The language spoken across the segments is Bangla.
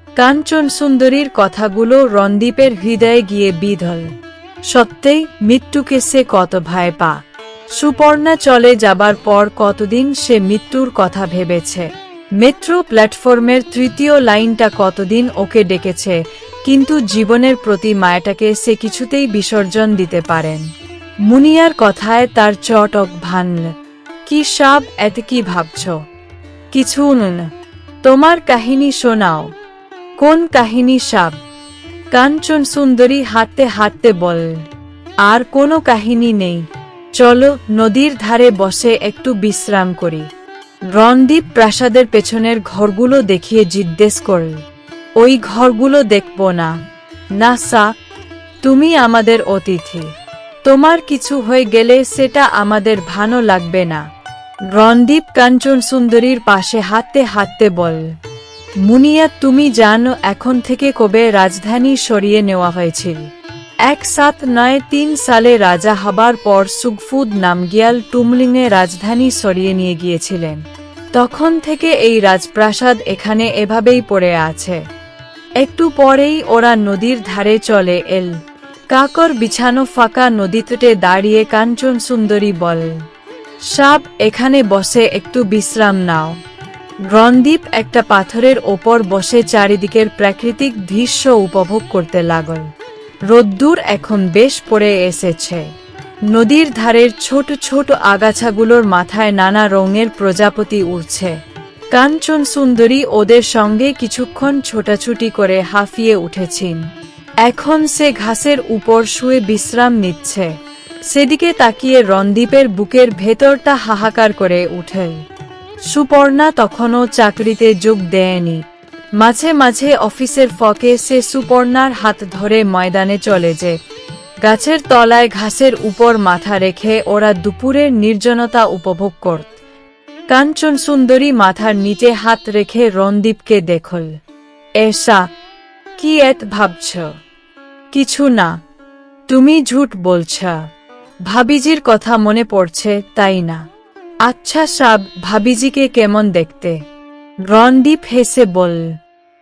কাঞ্চন সুন্দরীর কথাগুলো রণদীপের হৃদয়ে গিয়ে বিঁধল। সত্যিই মৃত্যুকে সে কত ভয় পা। সুপর্ণা চলে যাবার পর কতদিন সে মৃত্যুর কথা ভেবেছে। মেট্রো প্ল্যাটফর্মের তৃতীয় লাইনটা কতদিন ওকে ডেকেছে, কিন্তু জীবনের প্রতি মায়াটাকে সে কিছুতেই বিসর্জন দিতে পারেন। মুনিয়ার কথায় তার চটক ভাঙল। কি সব এত কি ভাবছ? কিছু না, তোমার কাহিনী শোনাও। কোন কাহিনী সব? কাঞ্চন সুন্দরী হাঁটতে হাঁটতে বল। আর কোনো কাহিনী নেই, চলো নদীর ধারে বসে একটু বিশ্রাম করি। রণদীপ প্রাসাদের পেছনের ঘরগুলো দেখিয়ে জিজ্ঞেস করল, ওই ঘরগুলো দেখব না? না সা, তুমি আমাদের অতিথি, তোমার কিছু হয়ে গেলে সেটা আমাদের ভালো লাগবে না। রণদীপ কাঞ্চন সুন্দরীর পাশে হাঁটতে হাঁটতে বল, মুনিয়া তুমি জানো এখন থেকে কবে রাজধানী সরিয়ে নেওয়া হয়েছিল? 1793 সালে রাজা হবার পর সুগফুদ নামগিয়াল টুমলিংয়ে রাজধানী সরিয়ে নিয়ে গিয়েছিলেন। তখন থেকে এই রাজপ্রাসাদ এখানে এভাবেই পড়ে আছে। একটু পরেই ওরা নদীর ধারে চলে এল। কাকর বিছানো ফাঁকা নদীতটে দাঁড়িয়ে কাঞ্চন সুন্দরী বল, সব এখানে বসে একটু বিশ্রাম নাও। রণদীপ একটা পাথরের ওপর বসে চারিদিকের প্রাকৃতিক দৃশ্য উপভোগ করতে লাগল। রোদ্দুর এখন বেশ পড়ে এসেছে। নদীর ধারের ছোট ছোট আগাছাগুলোর মাথায় নানা রঙের প্রজাপতি উড়ছে। কাঞ্চন সুন্দরী ওদের সঙ্গে কিছুক্ষণ ছোটাছুটি করে হাঁফিয়ে উঠেছেন। এখন সে ঘাসের উপর শুয়ে বিশ্রাম নিচ্ছে। সেদিকে তাকিয়ে রণদীপের বুকের ভেতরটা হাহাকার করে উঠে। সুপর্ণা তখনও চাকরিতে যোগ দেয়নি। মাঝে মাঝে অফিসের ফাঁকে সে সুপর্ণার হাত ধরে ময়দানে চলে যায়। গাছের তলায় ঘাসের উপর মাথা রেখে ওরা দুপুরের নির্জনতা উপভোগ করত। কাঞ্চন সুন্দরী মাথার নিচে হাত রেখে রণদীপকে দেখল। এসা, কি এত ভাবছ? কিছু না। তুমি ঝুট বলছ, ভাবিজির কথা মনে পড়ছে তাই না? আচ্ছা সাব, ভাবিজিকে কেমন দেখতে? রণদীপ হেসে বল,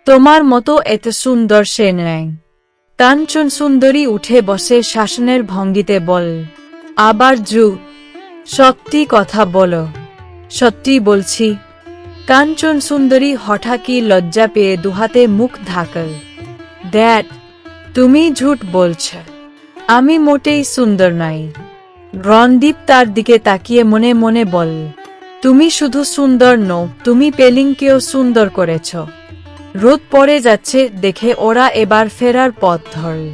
তোমার মতো এত সুন্দর সে নেই। কাঞ্চন সুন্দরী উঠে বসে শাসনের ভঙ্গিতে বল, আবার জু, সত্যি কথা বলো। সত্যি বলছি। কাঞ্চন সুন্দরী হঠাৎই লজ্জা পেয়ে দুহাতে মুখ ঢাকল। দ্যাট, তুমি ঝুট বলছ, আমি মোটেই সুন্দর নাই। রণদীপ তার দিকে তাকিয়ে মনে মনে বল, তুমি শুধু সুন্দর নও, তুমি পেলিংকেও সুন্দর করেছ। রোদ পড়ে যাচ্ছে দেখে ওরা এবার ফেরার পথ ধরল।